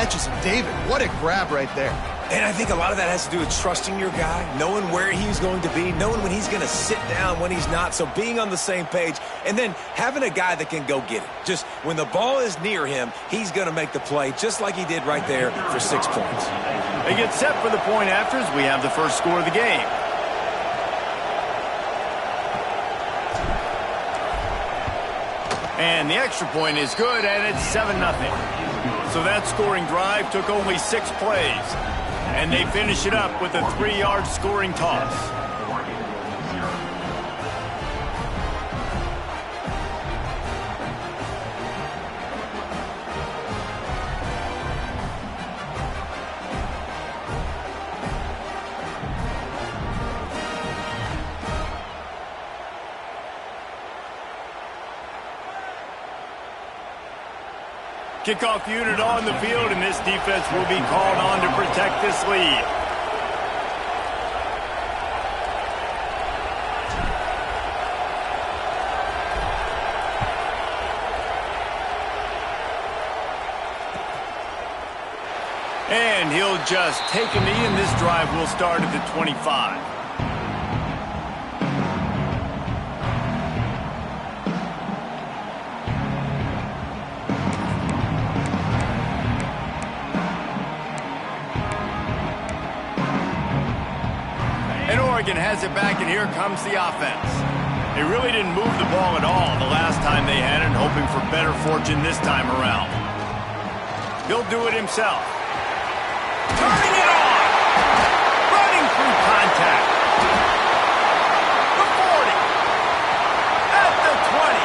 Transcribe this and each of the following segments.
catches him. David, what a grab right there. And I think a lot of that has to do with trusting your guy, knowing where he's going to be, knowing when he's going to sit down, when he's not, so being on the same page, and then having a guy that can go get it. Just when the ball is near him, he's going to make the play, just like he did right there for 6 points. They get set for the point afters. We have the first score of the game. And the extra point is good, and it's 7-0. So that scoring drive took only 6 plays. And they finish it up with a 3-yard scoring toss. Kickoff unit on the field, and this defense will be called on to protect this lead. And he'll just take a knee, and this drive will start at the 25. Has it back, and here comes the offense. They really didn't move the ball at all the last time they had it, hoping for better fortune this time around. He'll do it himself. Turning it on! Running through contact. The 40. At the 20.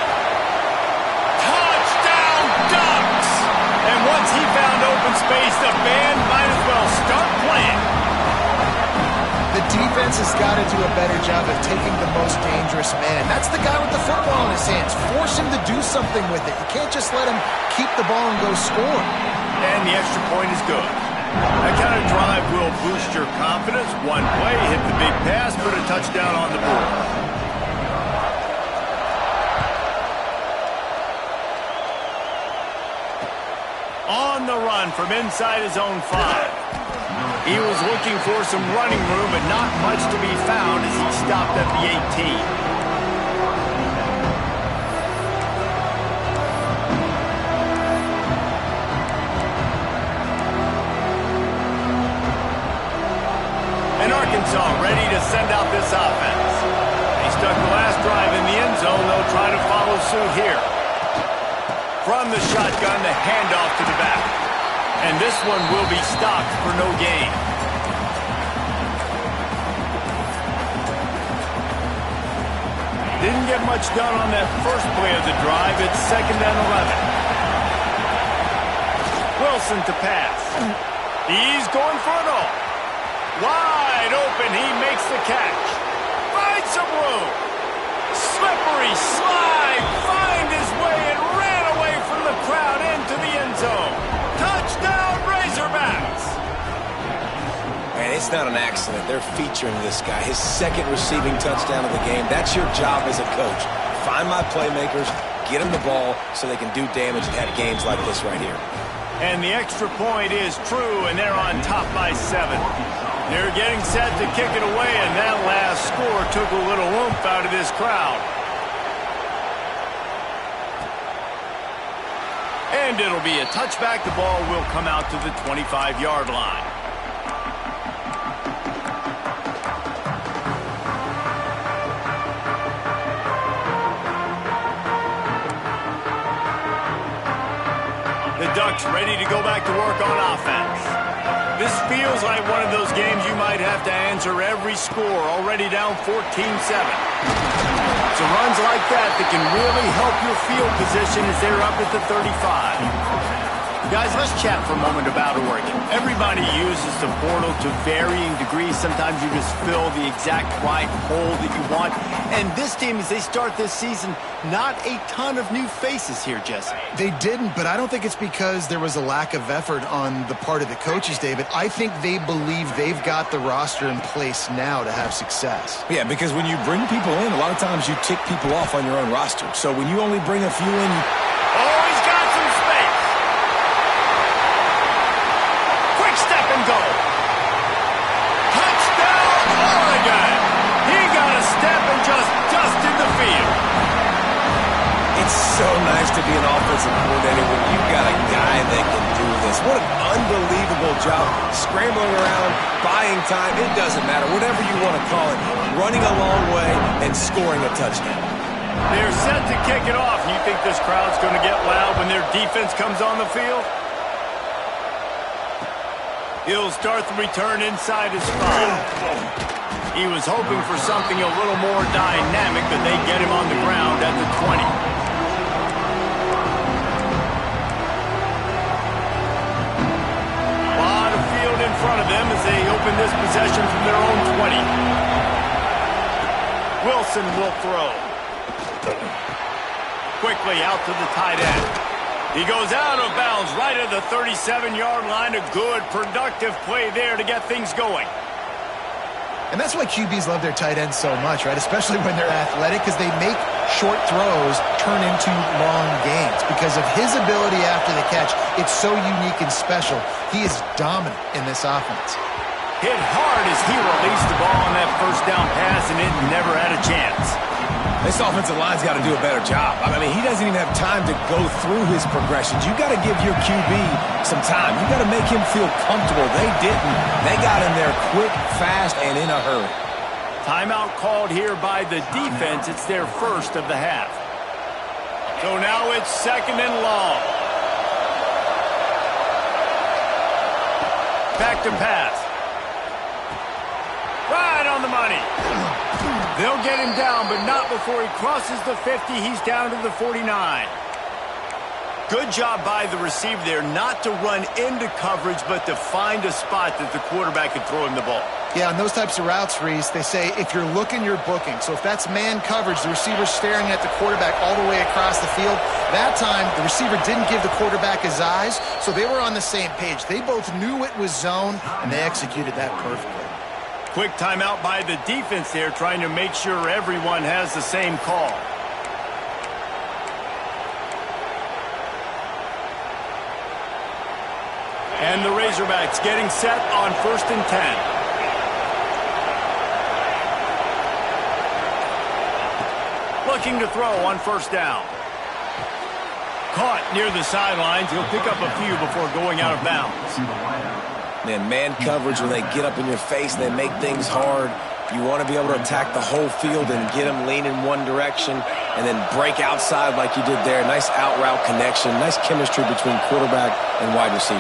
Touchdown Ducks! And once he found open space, the band might as well start playing. The defense has got to do a better job of taking the most dangerous man. That's the guy with the football in his hands. Force him to do something with it. You can't just let him keep the ball and go score. And the extra point is good. That kind of drive will boost your confidence. One play, hit the big pass, put a touchdown on the board. On the run from inside his own 5. He was looking for some running room, but not much to be found as he stopped at the 18. And Arkansas ready to send out this offense. They stuck the last drive in the end zone. They'll try to follow suit here. From the shotgun, the handoff to the back. And this one will be stopped for no gain. Didn't get much done on that first play of the drive. It's 2nd and 11. Wilson to pass. He's going for it all. Wide open. He makes the catch. Finds some room. Slippery slide. Find his way and ran away from the crowd into the end zone. Touchdown, Razorbacks! Man, it's not an accident. They're featuring this guy. His 2nd receiving touchdown of the game. That's your job as a coach. Find my playmakers, get them the ball so they can do damage and have games like this right here. And the extra point is true, and they're on top by 7. They're getting set to kick it away, and that last score took a little oomph out of this crowd. And it'll be a touchback. The ball will come out to the 25-yard line. The Ducks ready to go back to work on offense. This feels like one of those games you might have to answer every score, already down 14-7. It's runs like that can really help your field position as they're up at the 35. Guys, let's chat for a moment about Oregon. Everybody uses the portal to varying degrees. Sometimes you just fill the exact right hole that you want. And this team, as they start this season, not a ton of new faces here, Jesse. They didn't, but I don't think it's because there was a lack of effort on the part of the coaches, David. I think they believe they've got the roster in place now to have success. Yeah, because when you bring people in, a lot of times you tick people off on your own roster. So when you only bring a few in... Oh, he's got some space. him go. Touchdown, Oregon. He got a step and just dusted the field. It's so nice to be an offensive coordinator when you've got a guy that can do this. What an unbelievable job. Scrambling around, buying time, it doesn't matter. Whatever you want to call it, running a long way and scoring a touchdown. They're set to kick it off. You think this crowd's going to get loud when their defense comes on the field? He'll start the return inside his 5. He was hoping for something a little more dynamic, but they get him on the ground at the 20. Lot of field in front of them as they open this possession from their own 20. Wilson will throw. Quickly out to the tight end. He goes out of bounds right at the 37-yard line. A good, productive play there to get things going. And that's why QBs love their tight ends so much, right? Especially when they're athletic, because they make short throws turn into long gains. Because of his ability after the catch, it's so unique and special. He is dominant in this offense. Hit hard as he released the ball on that first down pass, and it never had a chance. This offensive line's got to do a better job. I mean, he doesn't even have time to go through his progressions. You got to give your QB some time. You got to make him feel comfortable. They didn't. They got in there quick, fast, and in a hurry. Timeout called here by the defense. It's their first of the half. So now it's second and long. Back to pass. Right on the money. They'll get him down, but not before he crosses the 50. He's down to the 49. Good job by the receiver there not to run into coverage, but to find a spot that the quarterback can throw him the ball. Yeah, on those types of routes, Reese, they say if you're looking, you're booking. So if that's man coverage, the receiver's staring at the quarterback all the way across the field. That time, the receiver didn't give the quarterback his eyes, so they were on the same page. They both knew it was zone, and they executed that perfectly. Quick timeout by the defense there, trying to make sure everyone has the same call. And the Razorbacks getting set on 1st and 10. Looking to throw on 1st down. Caught near the sidelines. He'll pick up a few before going out of bounds. Man coverage, when they get up in your face, they make things hard. You want to be able to attack the whole field and get them lean in one direction and then break outside like you did there. Nice out route connection, nice chemistry between quarterback and wide receiver.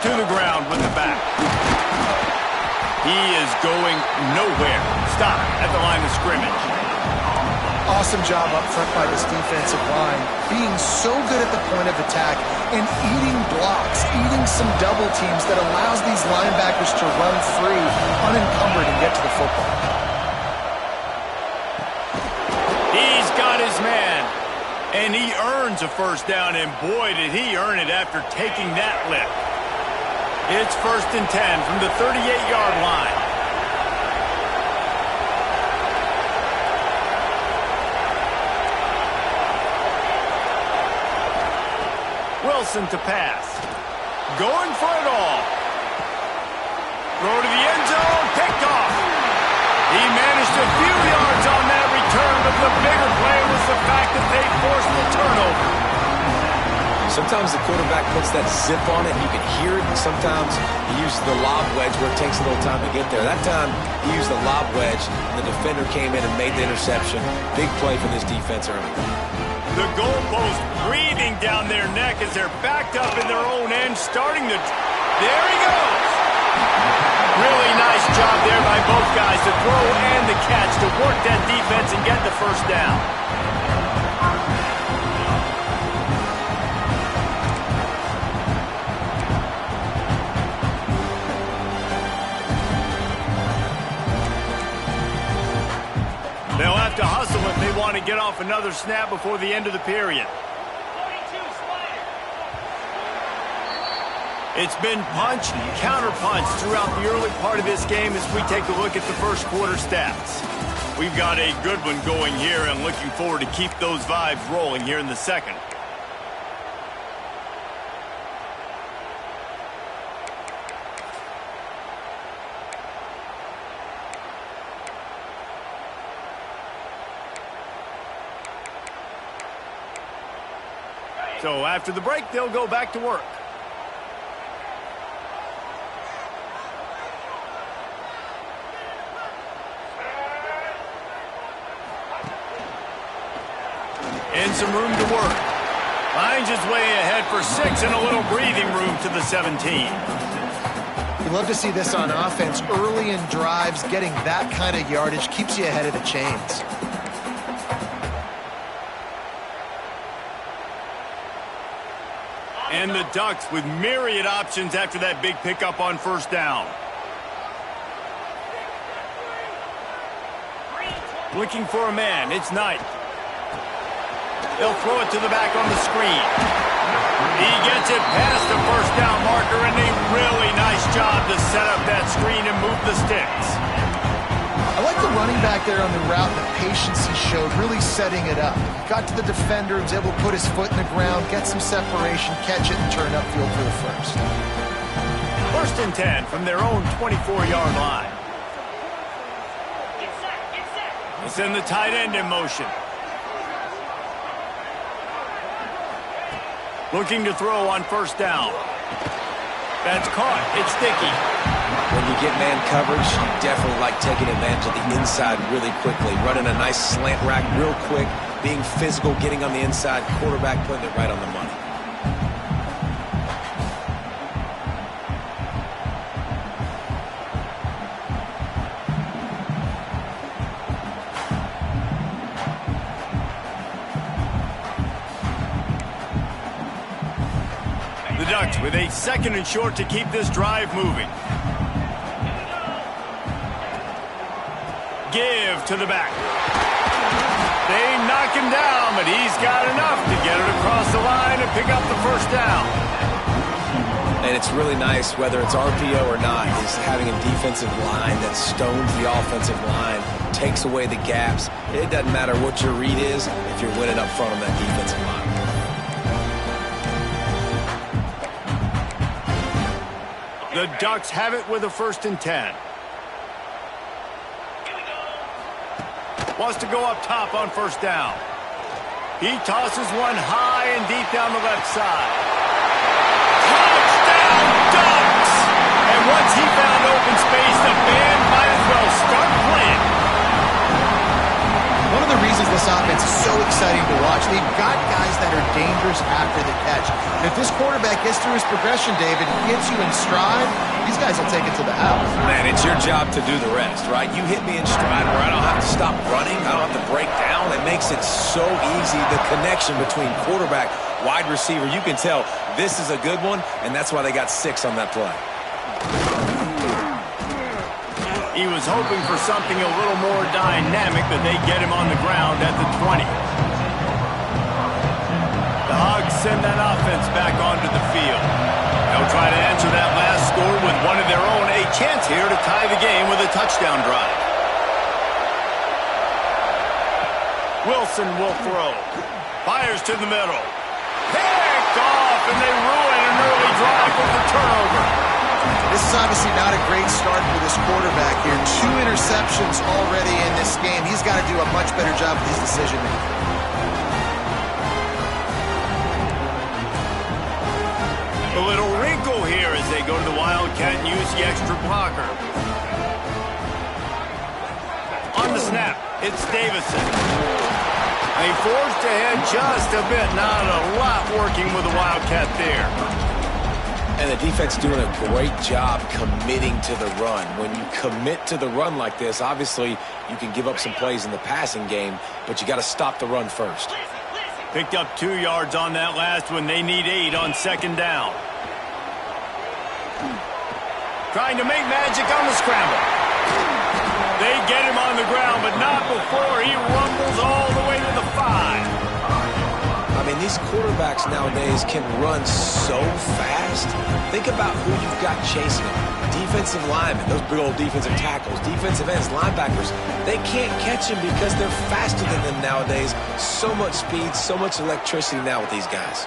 To the ground with the back. He is going nowhere. Stop at the line of scrimmage. Awesome job up front by this defensive line, being so good at the point of attack and eating blocks, eating some double teams that allows these linebackers to run free, unencumbered, and get to the football. He's got his man, and he earns a 1st down, and boy, did he earn it after taking that lift. It's 1st and 10 from the 38-yard line. Wilson to pass. Going for it all. Throw to the end zone. Picked off. He managed a few yards on that return, but the bigger play was the fact that they forced the turnover. Sometimes the quarterback puts that zip on it, and you can hear it. Sometimes he uses the lob wedge where it takes a little time to get there. That time, he used the lob wedge, and the defender came in and made the interception. Big play for this defense early. The goalpost breathing down their neck as they're backed up in their own end, starting the... There he goes! Really nice job there by both guys, the throw and the catch, to work that defense and get the 1st down. They'll have to hustle if they want to get off another snap before the end of the period. It's been punch, counter-punch throughout the early part of this game as we take a look at the first quarter stats. We've got a good one going here and looking forward to keep those vibes rolling here in the second. So after the break, they'll go back to work. And some room to work. Finds his way ahead for 6 and a little breathing room to the 17. You love to see this on offense. Early in drives, getting that kind of yardage keeps you ahead of the chains. And the Ducks with myriad options after that big pickup on first down. Looking for a man. It's Knight. They'll throw it to the back on the screen. He gets it past the first down marker, and a really nice job to set up that screen and move the sticks. I like the running back there on the route, the patience he showed, really setting it up. Got to the defender, was able to put his foot in the ground, get some separation, catch it, and turn upfield for the first. 1st and 10 from their own 24-yard line. They send the tight end in motion. Looking to throw on first down. That's caught. It's sticky. When you get man coverage, you definitely like taking advantage of the inside really quickly. Running a nice slant rack real quick, being physical, getting on the inside, quarterback putting it right on the money. Ducks with a 2nd and short to keep this drive moving. Give to the back. They knock him down, but he's got enough to get it across the line and pick up the first down. And it's really nice, whether it's RPO or not, is having a defensive line that stones the offensive line, takes away the gaps. It doesn't matter what your read is if you're winning up front on that defensive line. The Ducks have it with a 1st and 10. Wants to go up top on first down. He tosses one high and deep down the left side. Touchdown, Ducks! And once he found open space, the band might as well start playing. One of the reasons this offense is so exciting to watch, they've got guys that are dangerous after the catch. And if this quarterback gets through his progression, David, gets you in stride, these guys will take it to the house. Man, it's your job to do the rest, right? You hit me in stride where I don't have to stop running, I don't have to break down. It makes it so easy, the connection between quarterback, wide receiver. You can tell this is a good one, and that's why they got 6 on that play. He was hoping for something a little more dynamic, but they get him on the ground at the 20. The Hogs send that offense back onto the field. They'll try to answer that last score with one of their own. A chance here to tie the game with a touchdown drive. Wilson will throw. Fires to the middle. Picked off, and they ruin an early drive with the turnover. This is obviously not a great start for this quarterback here. 2 interceptions already in this game. He's got to do a much better job with his decision-making. A little wrinkle here as they go to the Wildcat and use the extra blocker. On the snap, it's Davison. They forced ahead just a bit. Not a lot working with the Wildcat there. And the defense doing a great job committing to the run. When you commit to the run like this, obviously you can give up some plays in the passing game, but you got to stop the run first. Picked up 2 yards on that last one. They need 8 on 2nd down. Trying to make magic on the scramble. They get him on the ground, but not before he rumbles all the way to the 5. I mean, these quarterbacks nowadays can run so fast. Think about who you've got chasing them. Defensive linemen, those big old defensive tackles, defensive ends, linebackers. They can't catch them because they're faster than them nowadays. So much speed, so much electricity now with these guys.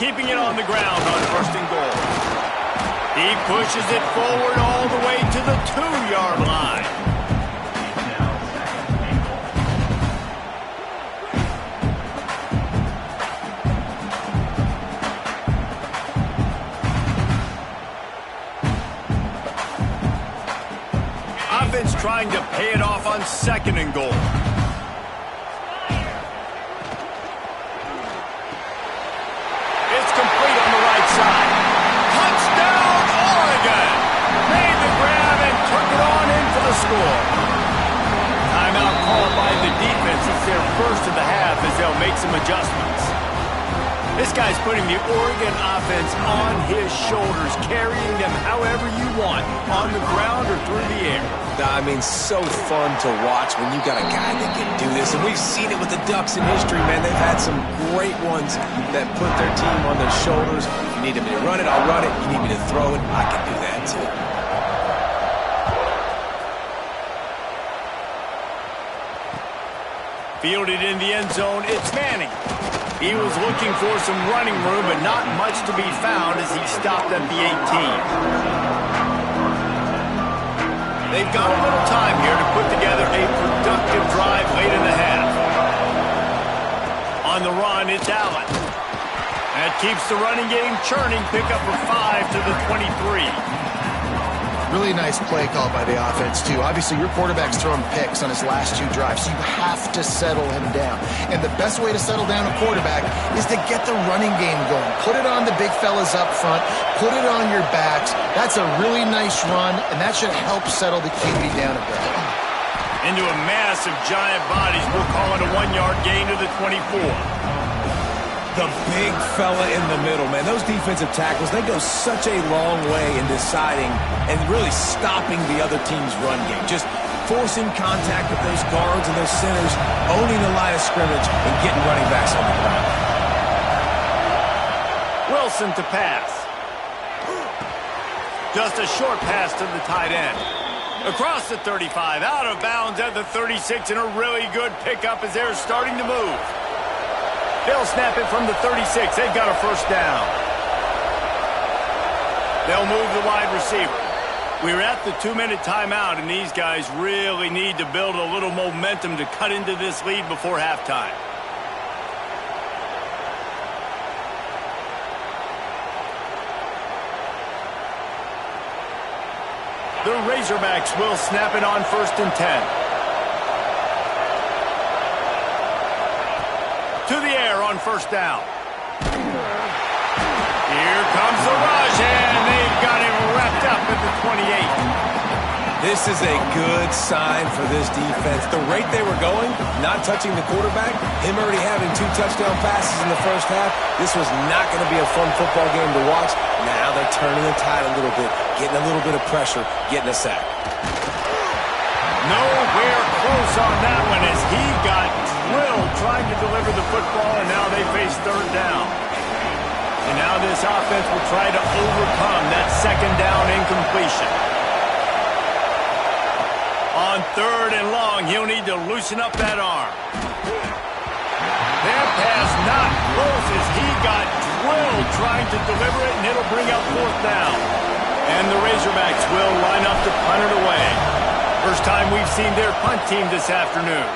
Keeping it on the ground on 1st and goal. He pushes it forward all the way to the 2-yard line. trying to pay it off on 2nd and goal. It's complete on the right side. Touchdown, Oregon! Made the grab and took it on in for the score. Timeout called by the defense. It's their first of the half as they'll make some adjustments. This guy's putting the Oregon offense on his shoulders, carrying them however you want, on the ground or through the air. I mean, so fun to watch when you got a guy that can do this. And we've seen it with the Ducks in history, man. They've had some great ones that put their team on their shoulders. If you need me to run it, I'll run it. You need me to throw it, I can do that too. Fielded in the end zone, it's Manning. He was looking for some running room, but not much to be found as he stopped at the 18. They've got a little time here to put together a productive drive late in the half. On the run, it's Allen. That keeps the running game churning. Pick up for 5 to the 23. Really nice play call by the offense, too. Obviously, your quarterback's thrown picks on his last 2 drives, so you have to settle him down. And the best way to settle down a quarterback is to get the running game going. Put it on the big fellas up front. Put it on your backs. That's a really nice run, and that should help settle the QB down a bit. Into a mass of giant bodies. We'll call it a 1-yard gain to the 24. The big fella in the middle, man. Those defensive tackles, they go such a long way in deciding and really stopping the other team's run game. Just forcing contact with those guards and those centers, owning the line of scrimmage, and getting running backs on the ground. Wilson to pass. Just a short pass to the tight end. Across the 35, out of bounds at the 36, and a really good pickup as they're starting to move. They'll snap it from the 36. They've got a first down. They'll move the wide receiver. We're at the 2-minute timeout, and these guys really need to build a little momentum to cut into this lead before halftime. The Razorbacks will snap it on 1st and 10. To the air on 1st down. Here comes the rush, and they've got him wrapped up at the 28. This is a good sign for this defense. The rate they were going, not touching the quarterback, him already having 2 touchdown passes in the first half, this was not going to be a fun football game to watch. Now they're turning the tide a little bit, getting a little bit of pressure, getting a sack. Nowhere close on that one as he got drilled trying to deliver the football, and now they face 3rd down. And now this offense will try to overcome that 2nd down incompletion. On 3rd and long, he'll need to loosen up that arm. That pass not close as he got drilled trying to deliver it, and it'll bring up 4th down. And the Razorbacks will line up to punt it away. First time we've seen their punt team this afternoon.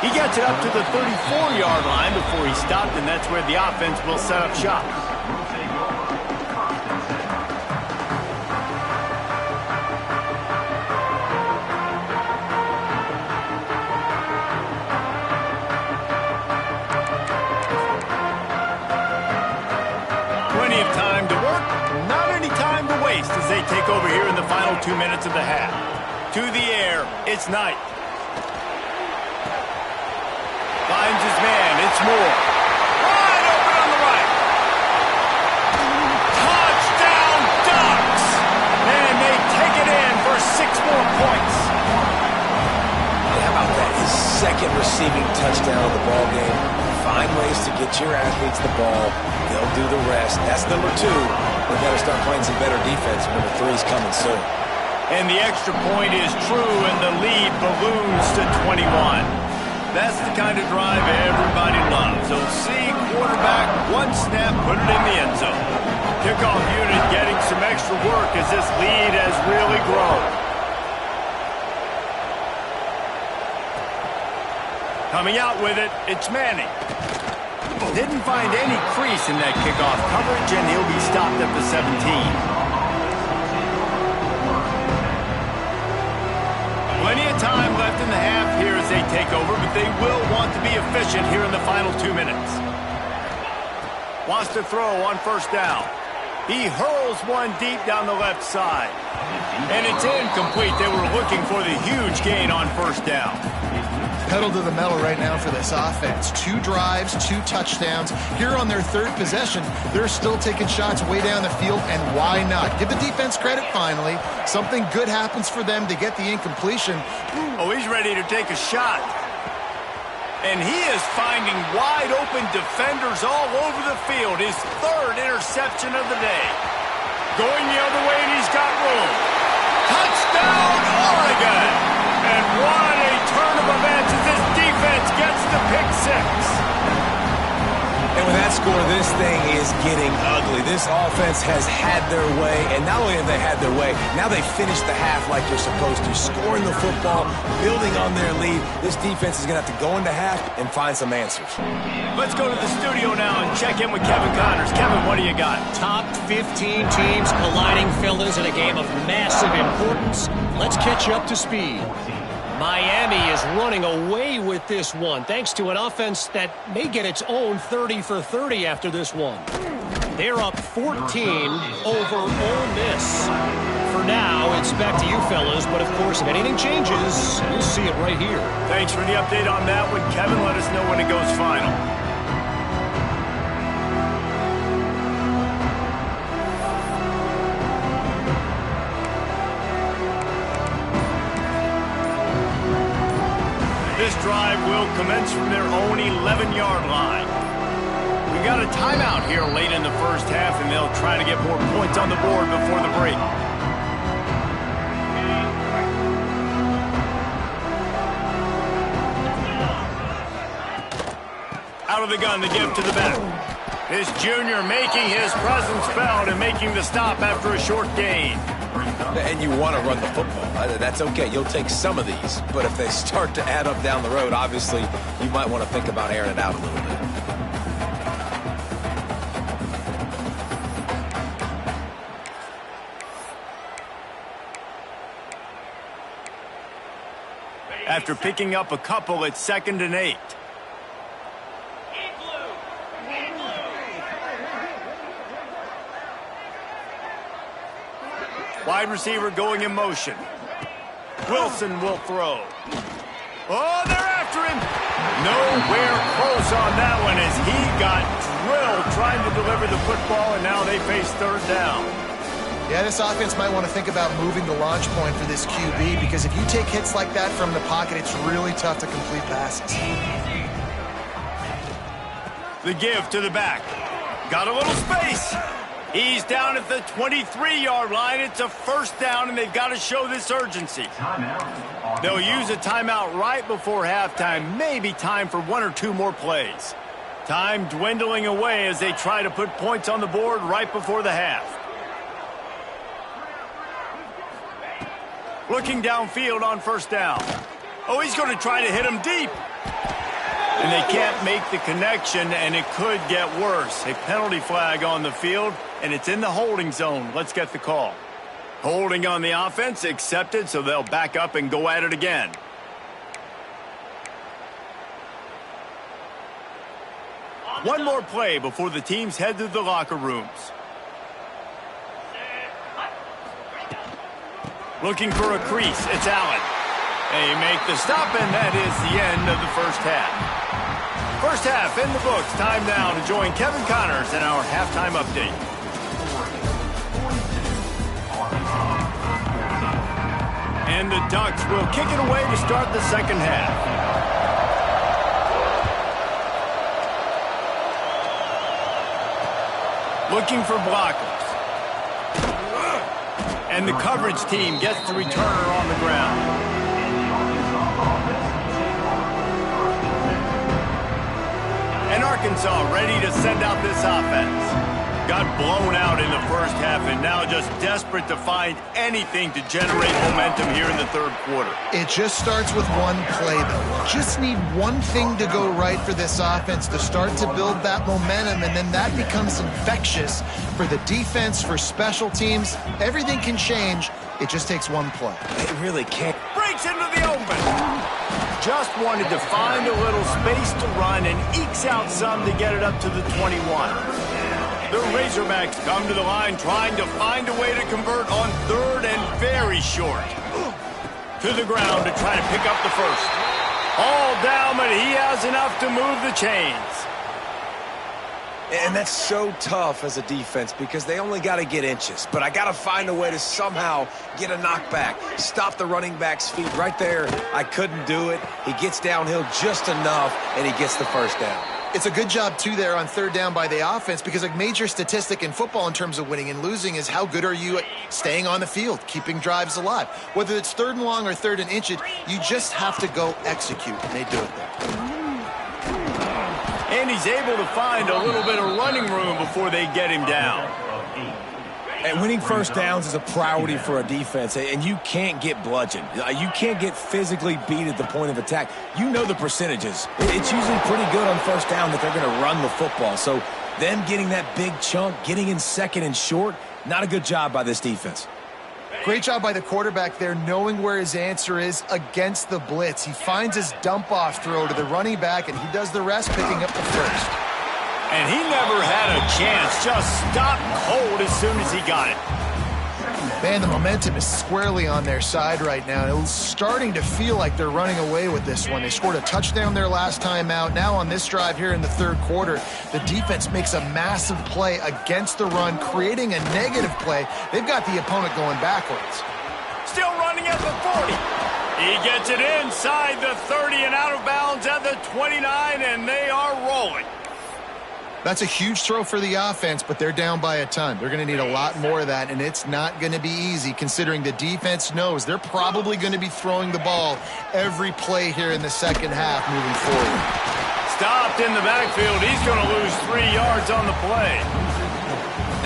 He gets it up to the 34-yard line before he stopped, and that's where the offense will set up shop. Plenty of time to work, not any time to waste as they take over here in the final 2 minutes of the half. To the air, it's Knight. Finds his man, it's Moore. Wide open on the right. Touchdown, Ducks! And they take it in for 6 more points. How about that? His 2nd receiving touchdown of the ball game. Find ways to get your athletes the ball. They'll do the rest. That's number 2. We got to start playing some better defense. Number 3 is coming soon. And the extra point is true, and the lead balloons to 21. That's the kind of drive everybody loves. So see quarterback, 1 snap, put it in the end zone. Kickoff unit getting some extra work as this lead has really grown. Coming out with it, it's Manning. Didn't find any crease in that kickoff coverage, and he'll be stopped at the 17. Plenty of time left in the half here as they take over, but they will want to be efficient here in the final 2 minutes. Wants to throw on first down. He hurls one deep down the left side. And it's incomplete. They were looking for the huge gain on first down. Pedal to the metal right now for this offense. 2 drives, 2 touchdowns. Here on their 3rd possession, they're still taking shots way down the field, and why not? Give the defense credit finally. Something good happens for them to get the incompletion. Oh, he's ready to take a shot. And he is finding wide-open defenders all over the field. His 3rd interception of the day. Going the other way, and he's got room. Touchdown, Oregon! And what a turn of events as this defense gets the pick 6. And with that score, this thing is getting ugly. This offense has had their way, and not only have they had their way, now they finished the half like you're supposed to, scoring the football, building on their lead. This defense is going to have to go into half and find some answers. Let's go to the studio now and check in with Kevin Connors. Kevin, what do you got? Top 15 teams colliding, fellas, in a game of massive importance. Let's catch you up to speed. Miami is running away with this one, thanks to an offense that may get its own 30 for 30 after this one. They're up 14 over Ole Miss. For now, it's back to you, fellas, but of course, if anything changes, you'll see it right here. Thanks for the update on that one, Kevin. Let us know when it goes final. This drive will commence from their own 11-yard line. We got a timeout here late in the first half, and they'll try to get more points on the board before the break. Out of the gun, the give to the back. This junior making his presence felt and making the stop after a short gain. And you want to run the football. That's okay. You'll take some of these. But if they start to add up down the road, obviously, you might want to think about airing it out a little bit. After picking up a couple, it's 2nd and 8. Wide receiver going in motion. Wilson will throw. Oh, they're after him. Nowhere close on that one as he got drilled trying to deliver the football, and now they face 3rd down. Yeah, this offense might want to think about moving the launch point for this QB, because if you take hits like that from the pocket, it's really tough to complete passes. The give to the back. Got a little space. He's down at the 23-yard line. It's a 1st down, and they've got to show this urgency. They'll use a timeout right before halftime. Maybe time for 1 or 2 more plays. Time dwindling away as they try to put points on the board right before the half. Looking downfield on 1st down. Oh, he's going to try to hit him deep. And they can't make the connection, and it could get worse. A penalty flag on the field, and it's in the holding zone. Let's get the call. Holding on the offense, accepted, so they'll back up and go at it again. One more play before the teams head to the locker rooms. Looking for a crease, it's Allen. They make the stop, and that is the end of the first half. First half in the books. Time now to join Kevin Connors in our halftime update. And the Ducks will kick it away to start the second half. Looking for blockers. And the coverage team gets the returner on the ground. And Arkansas ready to send out this offense. got blown out in the first half and now just desperate to find anything to generate momentum here in the third quarter. It just starts with one play, though. Just need one thing to go right for this offense to start to build that momentum, and then that becomes infectious for the defense, for special teams. Everything can change. It just takes one play. It really can't. Breaks into the open. Just wanted to find a little space to run and ekes out some to get it up to the 21. The Razorbacks come to the line trying to find a way to convert on third and very short. To the ground to try to pick up the first. All down, but he has enough to move the chains. And that's so tough as a defense because they only got to get inches. But I got to find a way to somehow get a knockback, stop the running back's feet. Right there, I couldn't do it. He gets downhill just enough, and he gets the first down. It's a good job, too, there on third down by the offense because a major statistic in football in terms of winning and losing is how good are you at staying on the field, keeping drives alive. Whether it's third and long or third and inches, you just have to go execute, and they do it there. And he's able to find a little bit of running room before they get him down. And winning first downs is a priority for a defense, and you can't get bludgeoned. You can't get physically beat at the point of attack. You know the percentages. It's usually pretty good on first down that they're going to run the football. So them getting that big chunk, getting in second and short, not a good job by this defense. Great job by the quarterback there, knowing where his answer is against the blitz. He finds his dump-off throw to the running back, and he does the rest, picking up the first. And he never had a chance, just stopped cold as soon as he got it. Man, the momentum is squarely on their side right now. It's starting to feel like they're running away with this one. They scored a touchdown their last time out. Now on this drive here in the third quarter, the defense makes a massive play against the run, creating a negative play. They've got the opponent going backwards. Still running at the 40. He gets it inside the 30 and out of bounds at the 29, and they are rolling. That's a huge throw for the offense, but they're down by a ton. They're going to need a lot more of that, and it's not going to be easy considering the defense knows they're probably going to be throwing the ball every play here in the second half moving forward. Stopped in the backfield. He's going to lose 3 yards on the play.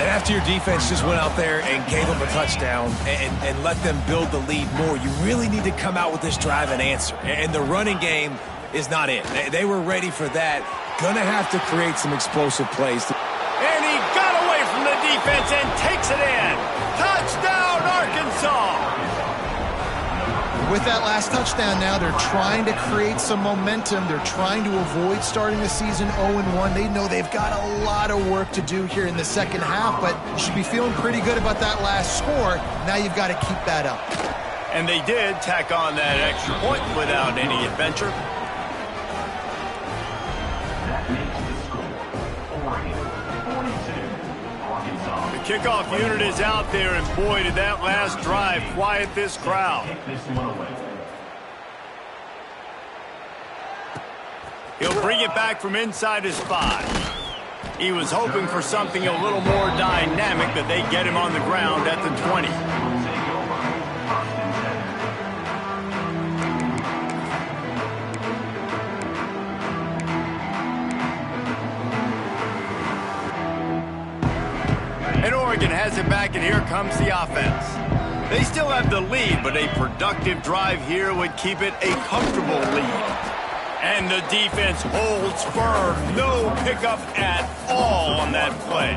And after your defense just went out there and gave them a touchdown and let them build the lead more, you really need to come out with this drive and answer. And the running game is not it. They were ready for that. Gonna have to create some explosive plays. And he got away from the defense and takes it in. Touchdown, Arkansas! With that last touchdown now, they're trying to create some momentum. They're trying to avoid starting the season 0-1. They know they've got a lot of work to do here in the second half, but you should be feeling pretty good about that last score. Now you've got to keep that up. And they did tack on that extra point without any adventure. The kickoff unit is out there, and boy, did that last drive quiet this crowd. He'll bring it back from inside his 5. He was hoping for something a little more dynamic, that they get him on the ground at the 20. And Oregon has it back, and here comes the offense. They still have the lead, but a productive drive here would keep it a comfortable lead. And the defense holds firm. No pickup at all on that play.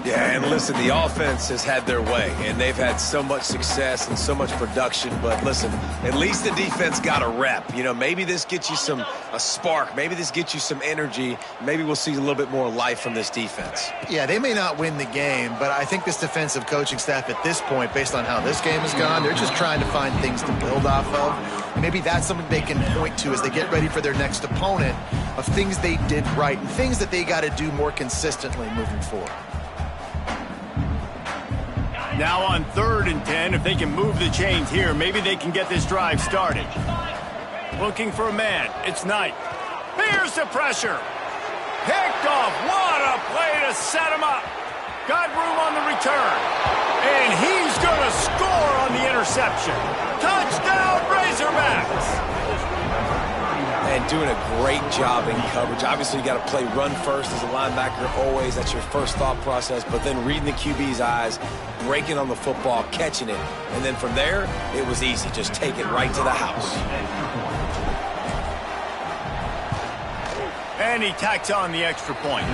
Yeah, and listen, the offense has had their way, and they've had so much success and so much production. But listen, at least the defense got a rep. You know, maybe this gets you a spark. Maybe this gets you some energy. Maybe we'll see a little bit more life from this defense. Yeah, they may not win the game, but I think this defensive coaching staff at this point, based on how this game has gone, they're just trying to find things to build off of. Maybe that's something they can point to as they get ready for their next opponent, of things they did right and things that they got to do more consistently moving forward. Now on 3rd and 10, if they can move the chains here, maybe they can get this drive started. Looking for a man. It's Knight. Here's the pressure. Picked off. What a play to set him up. Got room on the return. And he's going to score on the interception. Touchdown, Razorbacks. And doing a great job in coverage. Obviously, you got to play run first as a linebacker always. That's your first thought process. But then reading the QB's eyes, breaking on the football, catching it. And then from there, it was easy. Just take it right to the house. And he tacks on the extra point.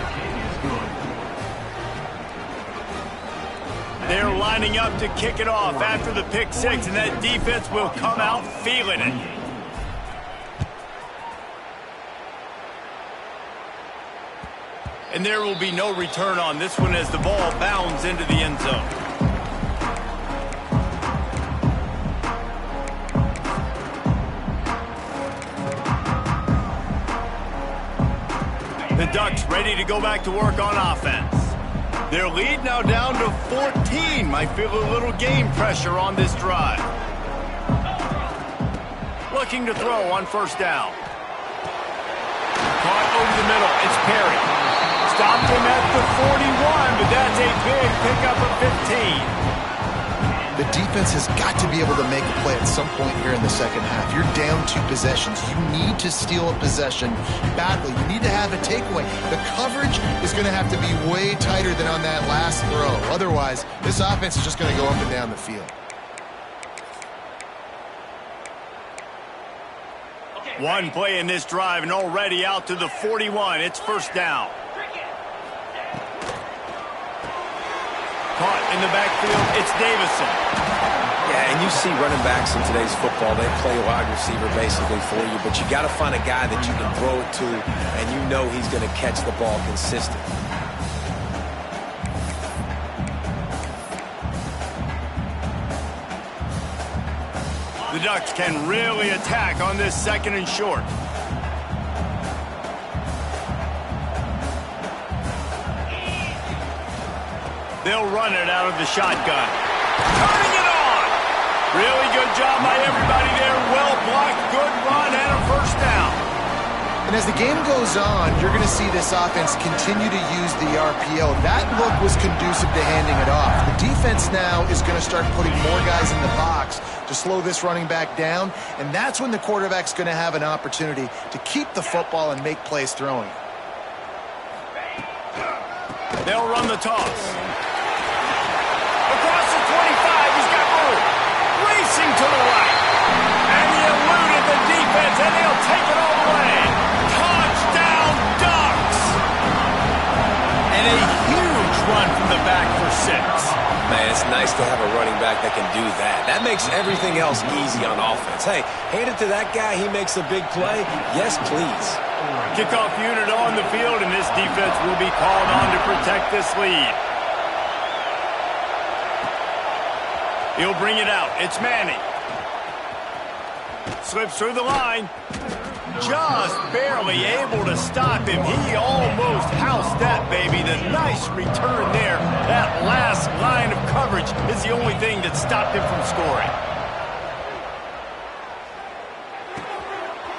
They're lining up to kick it off after the pick six, and that defense will come out feeling it. And there will be no return on this one as the ball bounds into the end zone. The Ducks ready to go back to work on offense. Their lead now down to 14. Might feel a little game pressure on this drive. Looking to throw on first down. Caught over the middle. It's Perry. Stopped him at the 41, but that's a big pickup of 15. The defense has got to be able to make a play at some point here in the second half. You're down 2 possessions. You need to steal a possession badly. You need to have a takeaway. The coverage is going to have to be way tighter than on that last throw. Otherwise, this offense is just going to go up and down the field. One play in this drive and already out to the 41. It's first down. Caught in the backfield, it's Davison. Yeah, and you see running backs in today's football, they play wide receiver basically for you, but you got to find a guy that you can throw it to, and you know he's going to catch the ball consistently. The Ducks can really attack on this second and short. They'll run it out of the shotgun. Turning it on! Really good job by everybody there. Well blocked, good run, and a first down. And as the game goes on, you're going to see this offense continue to use the RPO. That look was conducive to handing it off. The defense now is going to start putting more guys in the box to slow this running back down, and that's when the quarterback's going to have an opportunity to keep the football and make plays throwing. They'll run the toss. Across the 25, he's got room. Racing to the right. And he eluded the defense, and they'll take it all the way. Touchdown, Ducks! And a huge run from the back for 6. Man, it's nice to have a running back that can do that. That makes everything else easy on offense. Hey, hand it to that guy. He makes a big play. Yes, please. Kickoff unit on the field, and this defense will be called on to protect this lead. He'll bring it out. It's Manning. Slips through the line. Just barely able to stop him. He almost housed that, baby. The nice return there. That last line of coverage is the only thing that stopped him from scoring.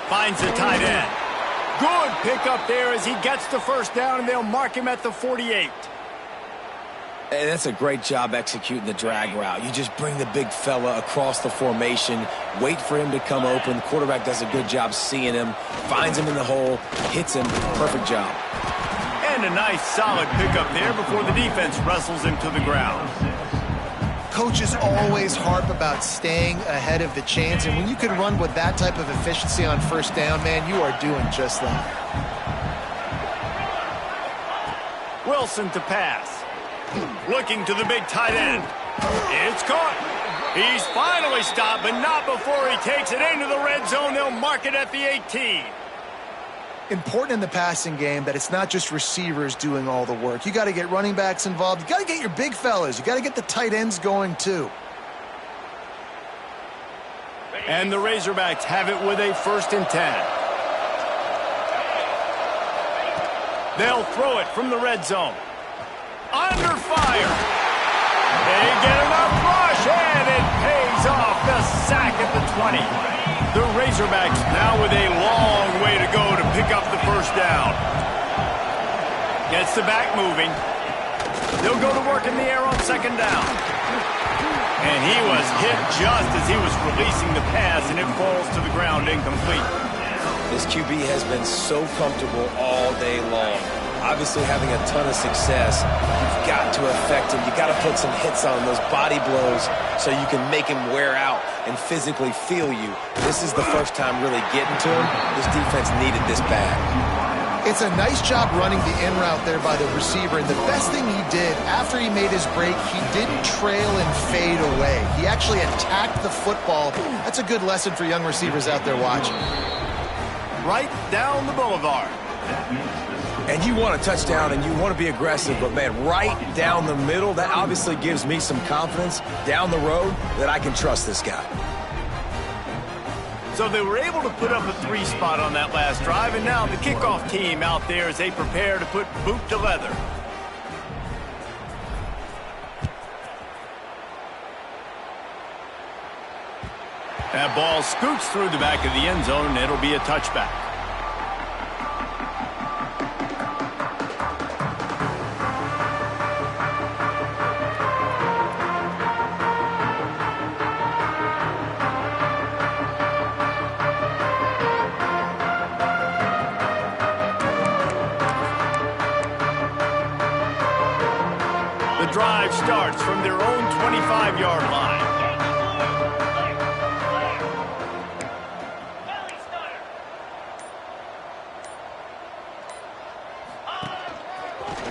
Finds the tight end. Good pickup there as he gets the first down, and they'll mark him at the 48. And that's a great job executing the drag route. You just bring the big fella across the formation, wait for him to come open. The quarterback does a good job seeing him, finds him in the hole, hits him. Perfect job. And a nice solid pickup there before the defense wrestles him to the ground. Coaches always harp about staying ahead of the chains, and when you can run with that type of efficiency on first down, man, you are doing just that. Wilson to pass. Looking to the big tight end. It's caught. He's finally stopped, but not before he takes it into the red zone. They'll mark it at the 18. Important in the passing game that it's not just receivers doing all the work. You got to get running backs involved. You got to get your big fellas. You got to get the tight ends going too. And the Razorbacks have it with a 1st and 10. They'll throw it from the red zone. Under fire. They get enough rush, and it pays off. The sack at the 20. The Razorbacks now with a long way to go to pick up the first down. Gets the back moving. They'll go to work in the air on second down. And he was hit just as he was releasing the pass, and it falls to the ground incomplete. This QB has been so comfortable all day long. Obviously having a ton of success. You've got to affect him. You've got to put some hits on those body blows so you can make him wear out and physically feel you. This is the first time really getting to him. This defense needed this bad. It's a nice job running the in route there by the receiver, and the best thing he did after he made his break, he didn't trail and fade away. He actually attacked the football. That's a good lesson for young receivers out there watching. Right down the boulevard. And you want a touchdown and you want to be aggressive, but man, right down the middle, that obviously gives me some confidence down the road that I can trust this guy. So they were able to put up a 3 spot on that last drive, and now the kickoff team out there as they prepare to put boot to leather. That ball scoots through the back of the end zone, and it'll be a touchback. The drive starts from their own 25-yard line.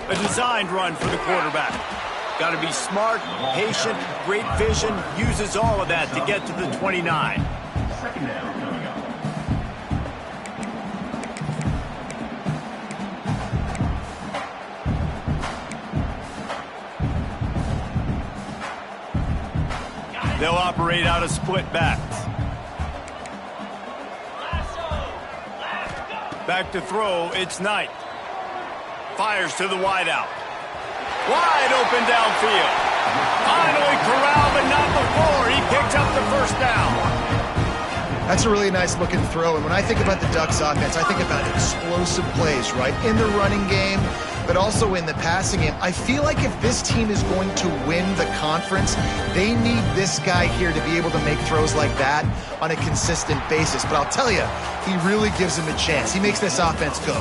A designed run for the quarterback. Got to be smart, patient, great vision, uses all of that to get to the 29. Second down coming up. They'll operate out of split backs. Back to throw, it's Knight. Fires to the wideout. Wide open downfield. Finally corralled, but not before. He picks up the first down. That's a really nice looking throw. And when I think about the Ducks offense, I think about explosive plays, right? In the running game, but also in the passing game. I feel like if this team is going to win the conference, they need this guy here to be able to make throws like that on a consistent basis. But I'll tell you, he really gives him a chance. He makes this offense go.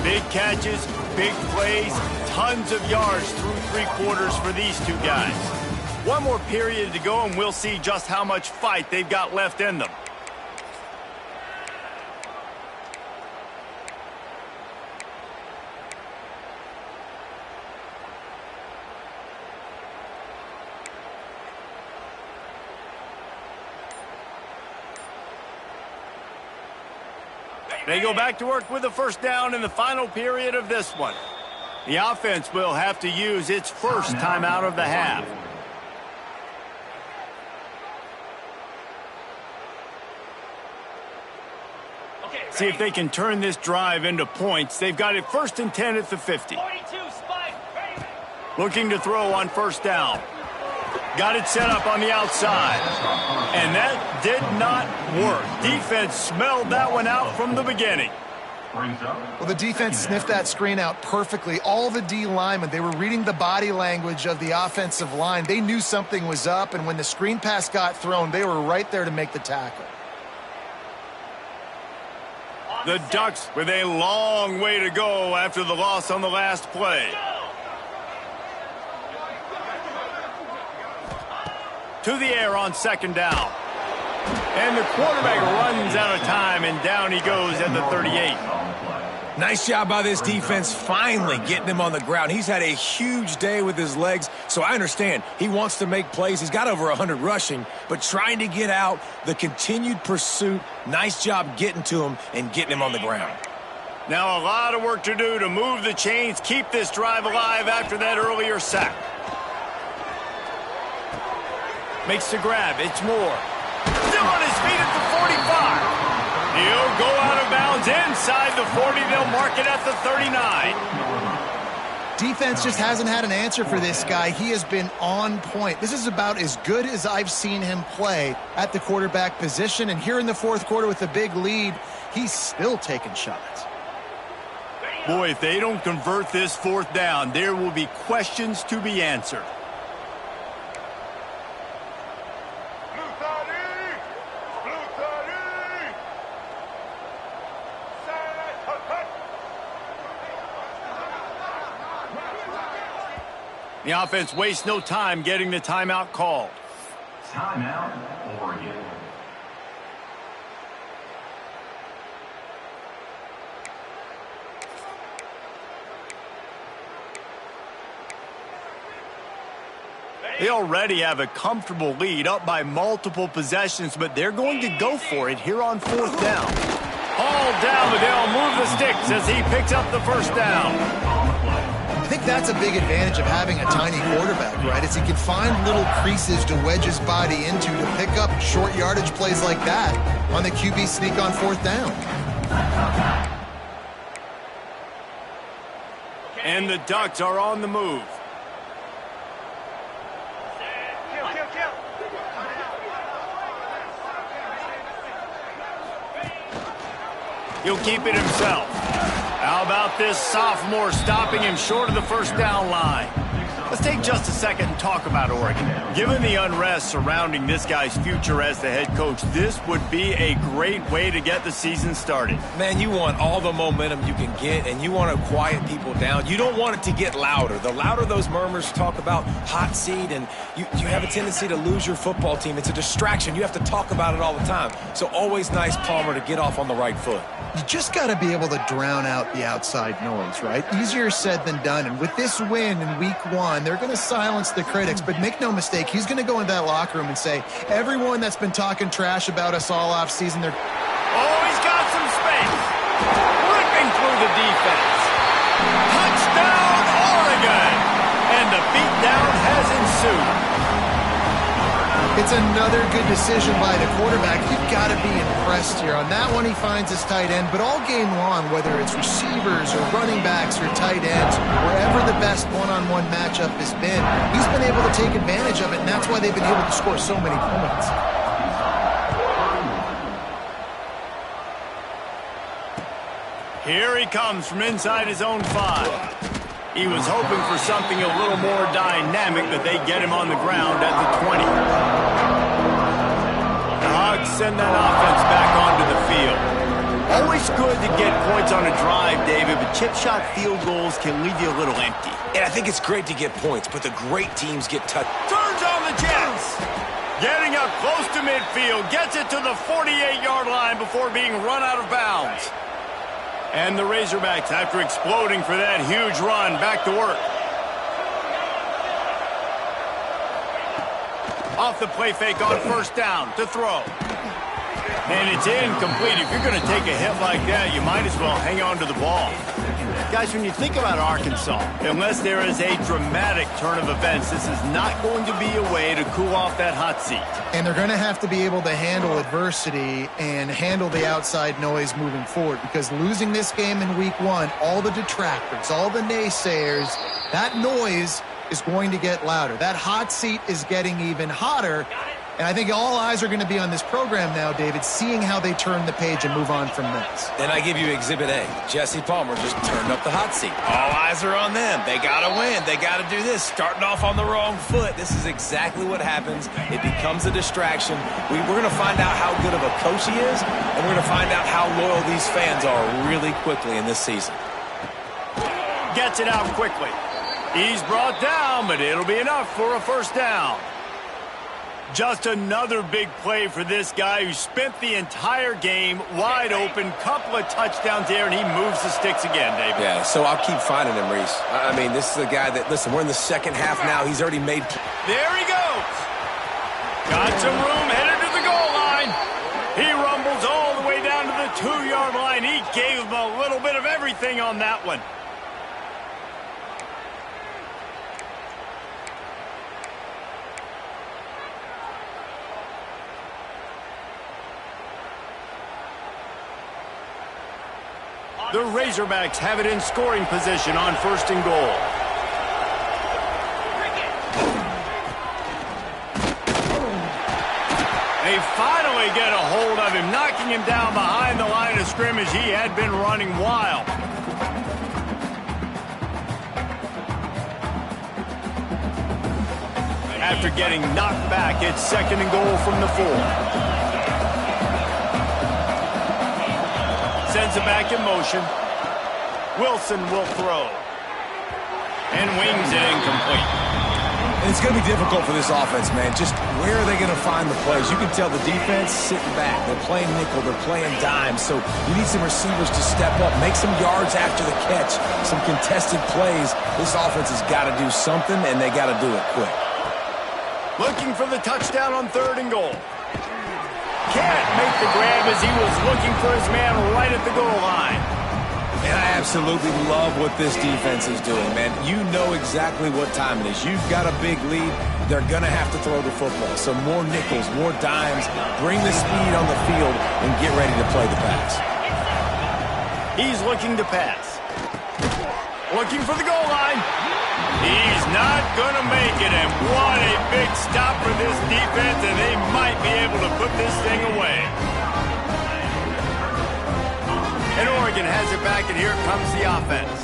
Big catches, big plays, tons of yards through 3 quarters for these two guys. One more period to go, and we'll see just how much fight they've got left in them. They go back to work with the first down in the final period of this one. The offense will have to use its first timeout of the half. See if they can turn this drive into points. They've got it 1st and 10 at the 50. Looking to throw on first down. Got it set up on the outside. And that did not work. Defense smelled that one out from the beginning. Well, the defense sniffed that screen out perfectly. All the D linemen, they were reading the body language of the offensive line. They knew something was up, and when the screen pass got thrown, they were right there to make the tackle. The Ducks with a long way to go after the loss on the last play. To the air on second down. And the quarterback runs out of time, and down he goes at the 38. Nice job by this defense finally getting him on the ground. He's had a huge day with his legs, so I understand. He wants to make plays. He's got over 100 rushing, but trying to get out, the continued pursuit, nice job getting to him and getting him on the ground. Now a lot of work to do to move the chains, keep this drive alive after that earlier sack. Makes the grab. It's Moore. Still on his feet at the 45. He'll go out of bounds inside the 40. They'll mark it at the 39. Defense just hasn't had an answer for this guy. He has been on point. This is about as good as I've seen him play at the quarterback position. And here in the 4th quarter with a big lead, he's still taking shots. Boy, if they don't convert this 4th down, there will be questions to be answered. The offense wastes no time getting the timeout called. Timeout, Oregon. They already have a comfortable lead, up by multiple possessions, but they're going to go for it here on 4th down. All down, but they'll move the sticks as he picks up the first down. I think that's a big advantage of having a tiny quarterback, right? Is he can find little creases to wedge his body into to pick up short yardage plays like that on the QB sneak on 4th down. And the Ducks are on the move. He'll keep it himself. How about this sophomore stopping him short of the first down line? Let's take just a second and talk about Oregon. Given the unrest surrounding this guy's future as the head coach, this would be a great way to get the season started. Man, you want all the momentum you can get, and you want to quiet people down. You don't want it to get louder. The louder those murmurs talk about hot seat, and you have a tendency to lose your football team. It's a distraction. You have to talk about it all the time. So always nice, Palmer, to get off on the right foot. You just got to be able to drown out the outside noise, right? Easier said than done. And with this win in week 1, they're going to silence the critics. But make no mistake, he's going to go into that locker room and say, everyone that's been talking trash about us all off season, they're... Oh, he's got some space. Ripping through the defense. Touchdown, Oregon. And the beatdown has ensued. It's another good decision by the quarterback. You've got to be impressed here. On that one, he finds his tight end. But all game long, whether it's receivers or running backs or tight ends, wherever the best one-on-one matchup has been, he's been able to take advantage of it, and that's why they've been able to score so many points. Here he comes from inside his own 5. He was hoping for something a little more dynamic, but they get him on the ground at the 20. The Hogs send that offense back onto the field. Always good to get points on a drive, David, but chip shot field goals can leave you a little empty. And I think it's great to get points, but the great teams get touched. Turns on the Jets. Getting up close to midfield, gets it to the 48-yard line before being run out of bounds. And the Razorbacks, after exploding for that huge run, back to work. Off the play fake on first down to throw. And it's incomplete. If you're going to take a hit like that, you might as well hang on to the ball. Guys, when you think about Arkansas, unless there is a dramatic turn of events, this is not going to be a way to cool off that hot seat. And they're going to have to be able to handle adversity and handle the outside noise moving forward, because losing this game in week 1, all the detractors, all the naysayers, that noise is going to get louder. That hot seat is getting even hotter. And I think all eyes are going to be on this program now, David, seeing how they turn the page and move on from this. And I give you Exhibit A. Jesse Palmer just turned up the hot seat. All eyes are on them. They got to win. They got to do this. Starting off on the wrong foot. This is exactly what happens. It becomes a distraction. We're going to find out how good of a coach he is, and we're going to find out how loyal these fans are really quickly in this season. Gets it out quickly. He's brought down, but it'll be enough for a first down. Just another big play for this guy who spent the entire game wide open, couple of touchdowns there, and he moves the sticks again, David. Yeah, so I'll keep finding him, Reese. I mean, this is a guy that, listen, we're in the second half now. He's already made... There he goes. Got some room, headed to the goal line. He rumbles all the way down to the 2-yard line. He gave him a little bit of everything on that one. The Razorbacks have it in scoring position on first and goal. They finally get a hold of him, knocking him down behind the line of scrimmage. He had been running wild. After getting knocked back, it's second and goal from the 4. Sends it back in motion. Wilson will throw. And wings it incomplete. And it's going to be difficult for this offense, man. Just where are they going to find the plays? You can tell the defense sitting back. They're playing nickel. They're playing dime. So you need some receivers to step up, make some yards after the catch, some contested plays. This offense has got to do something, and they got to do it quick. Looking for the touchdown on 3rd and goal. Can't make the grab as he was looking for his man right at the goal line. And I absolutely love what this defense is doing, man. You know exactly what time it is. You've got a big lead. They're going to have to throw the football. So more nickels, more dimes. Bring the speed on the field and get ready to play the pass. He's looking to pass. Looking for the goal line. He's not going to make it, and what a big stop for this defense, and they might be able to put this thing away. And Oregon has it back, and here comes the offense.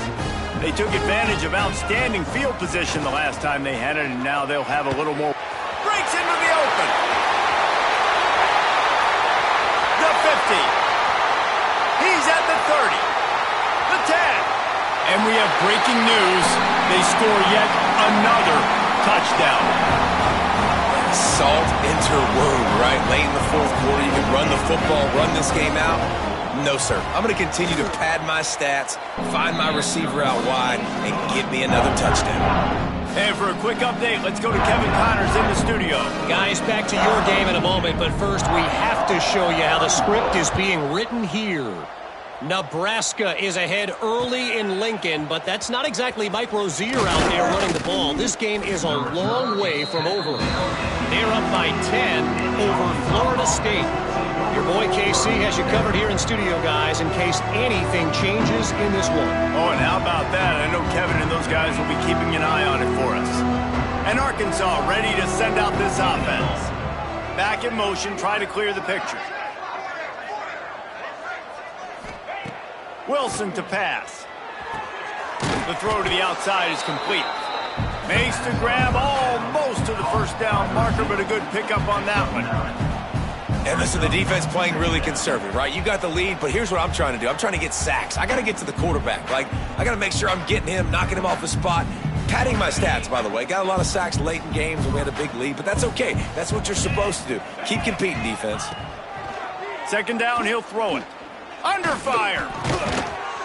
They took advantage of outstanding field position the last time they had it, and now they'll have a little more. Breaks into the open. The 50. He's at the 30. The 10. And we have breaking news. They score yet another touchdown. Salt into her wound, right? Late in the 4th quarter, you can run the football, run this game out. No, sir. I'm going to continue to pad my stats, find my receiver out wide, and get me another touchdown. And for a quick update, let's go to Kevin Connors in the studio. Guys, back to your game in a moment, but first we have to show you how the script is being written here. Nebraska is ahead early in Lincoln, but that's not exactly Mike Rozier out there running the ball. This game is a long way from over. They're up by 10 over Florida State. Your boy KC has you covered here in studio, guys, in case anything changes in this one. Oh, and how about that? I know Kevin and those guys will be keeping an eye on it for us. And Arkansas ready to send out this offense. Back in motion, try to clear the picture. Wilson to pass. The throw to the outside is complete. Makes the grab almost to the first down marker, but a good pickup on that one. And listen, the defense playing really conservative, right? You got the lead, but here's what I'm trying to do. I'm trying to get sacks. I got to get to the quarterback. Like, I got to make sure I'm getting him, knocking him off the spot. Padding my stats, by the way. Got a lot of sacks late in games when we had a big lead, but that's okay. That's what you're supposed to do. Keep competing, defense. 2nd down, he'll throw it. Under fire.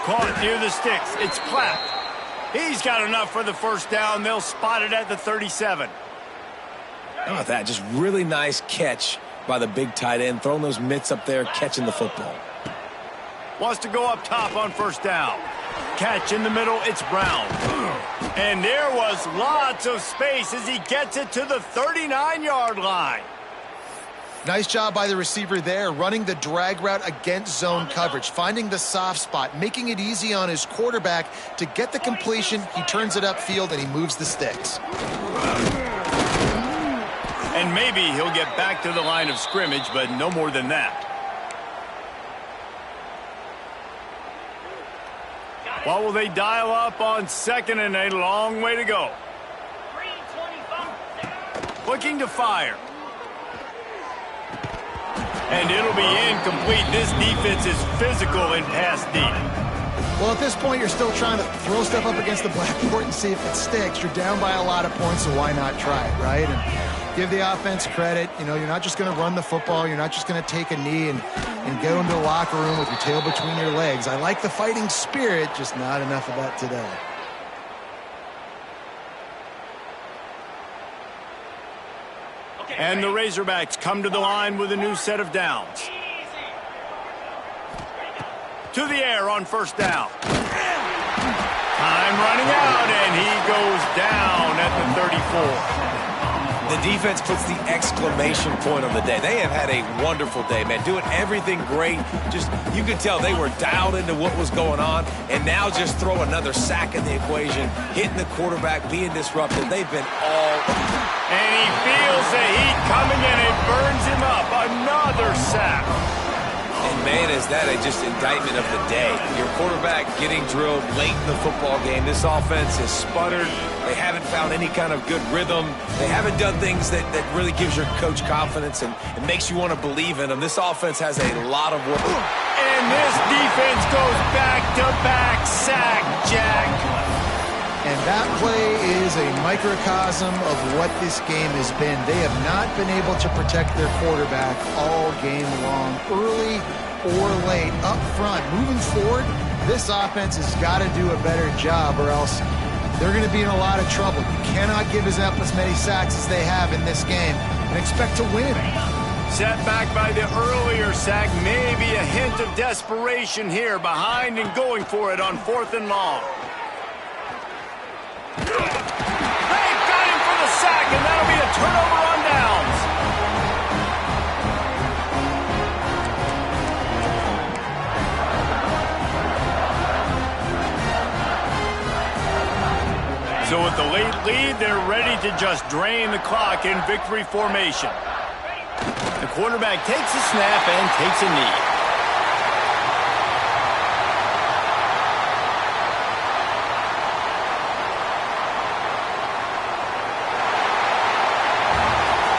Caught near the sticks. It's clapped. He's got enough for the 1st down. They'll spot it at the 37. How about that? Just really nice catch by the big tight end. Throwing those mitts up there, catching the football. Wants to go up top on 1st down. Catch in the middle. It's Brown. And there was lots of space as he gets it to the 39-yard line. Nice job by the receiver there, running the drag route against zone coverage, finding the soft spot, making it easy on his quarterback to get the completion. He turns it upfield, and he moves the sticks. And maybe he'll get back to the line of scrimmage, but no more than that. What will they dial up on 2nd and a long way to go? Looking to fire. And it'll be incomplete. This defense is physical in pass deep. Well, at this point, you're still trying to throw stuff up against the blackboard and see if it sticks. You're down by a lot of points, so why not try it, right? And give the offense credit. You know, you're not just going to run the football. You're not just going to take a knee and go into the locker room with your tail between your legs. I like the fighting spirit, just not enough of that today. And the Razorbacks come to the line with a new set of downs. To the air on 1st down. Time running out, and he goes down at the 34. The defense puts the exclamation point on the day. They have had a wonderful day, man. Doing everything great. Just, you could tell they were dialed into what was going on. And now just throw another sack in the equation. Hitting the quarterback, being disruptive. They've been all... And he feels the heat coming, and it burns him up. Another sack. And, man, is that just indictment of the day. Your quarterback getting drilled late in the football game. This offense has sputtered. They haven't found any kind of good rhythm. They haven't done things that really gives your coach confidence and makes you want to believe in them. This offense has a lot of work. And this defense goes back-to-back sack, Jack. And that play is a microcosm of what this game has been. They have not been able to protect their quarterback all game long, early or late, up front. Moving forward, this offense has got to do a better job or else they're going to be in a lot of trouble. You cannot give us up as many sacks as they have in this game and expect to win. Set back by the earlier sack, maybe a hint of desperation here, behind and going for it on 4th and long. They got him for the sack, and that'll be a turnover on downs. So with the late lead, they're ready to just drain the clock in victory formation. The quarterback takes a snap and takes a knee.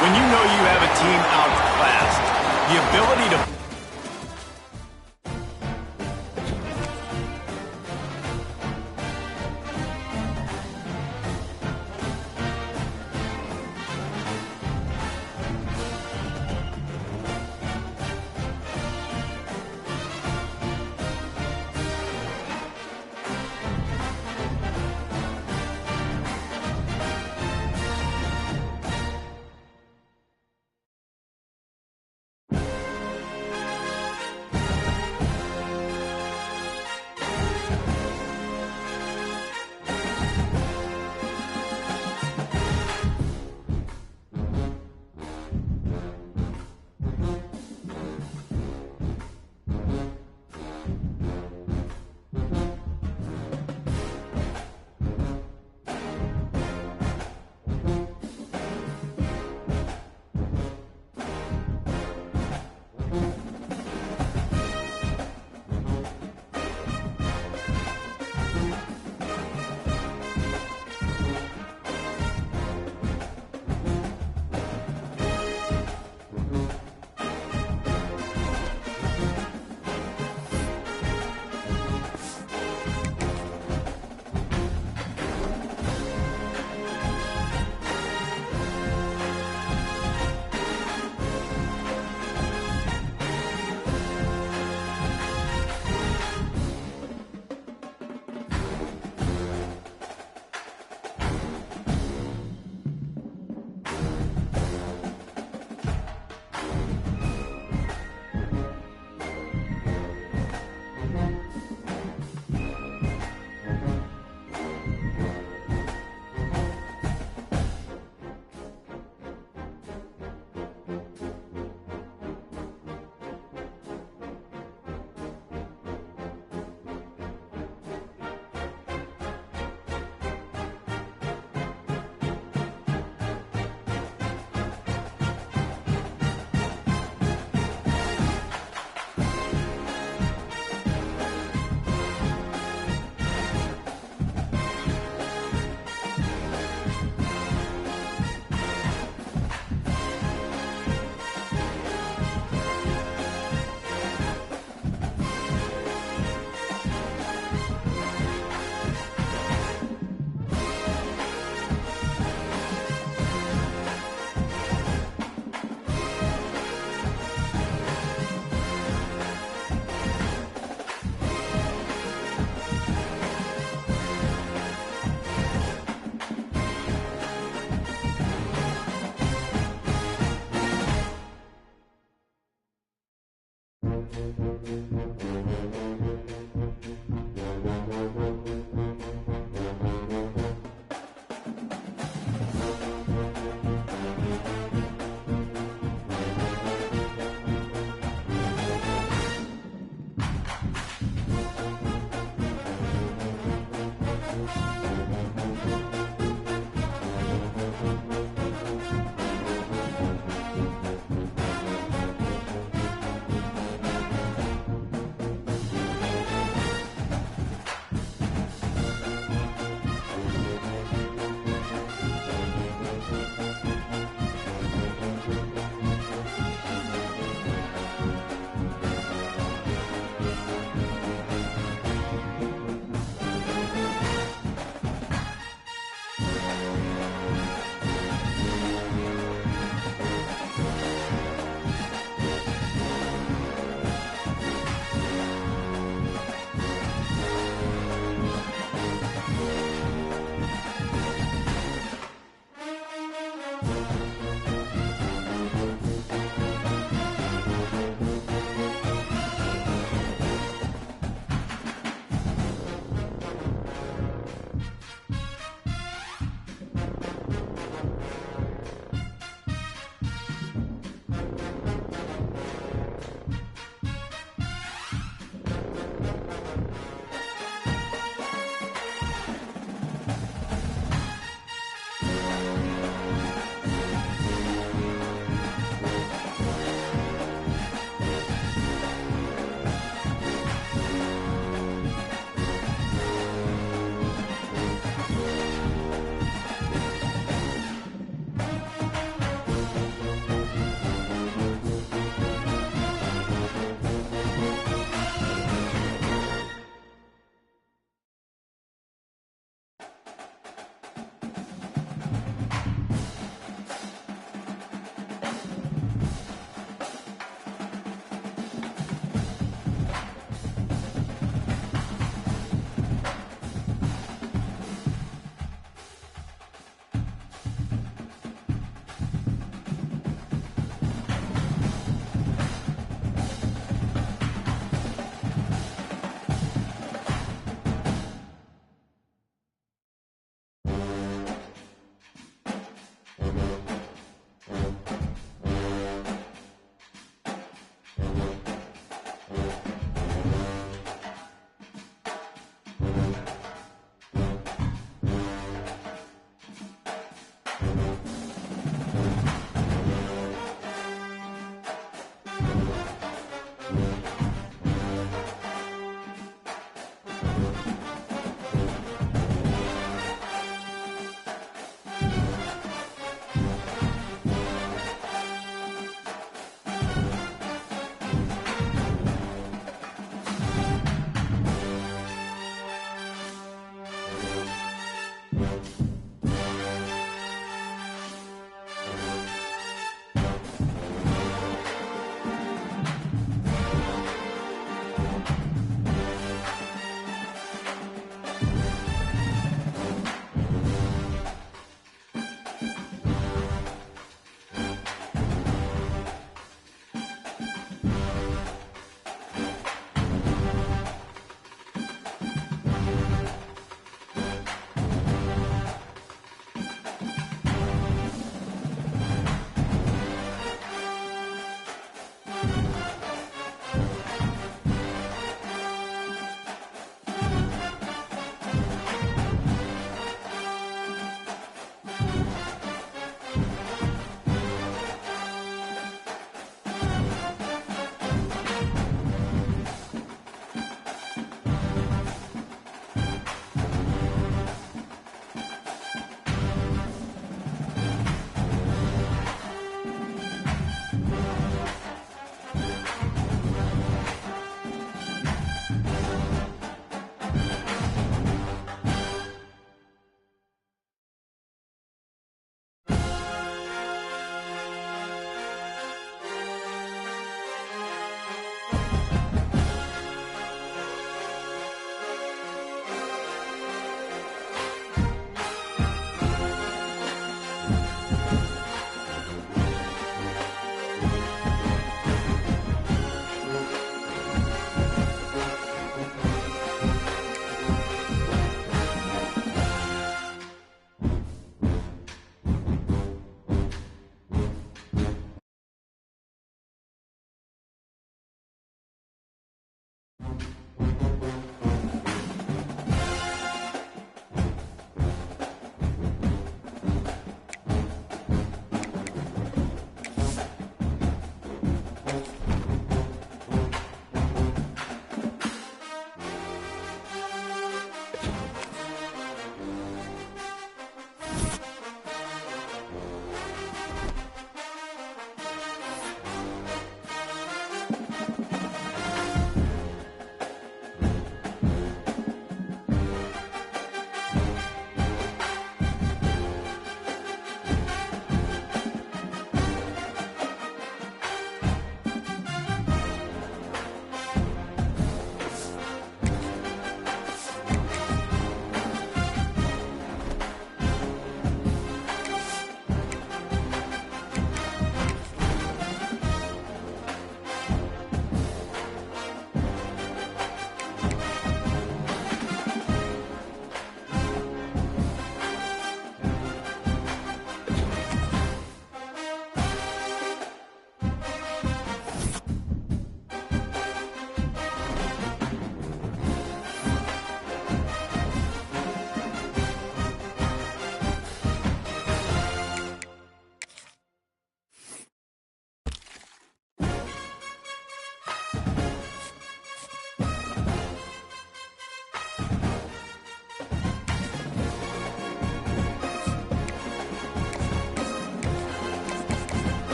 When you know you have a team outclassed, the ability to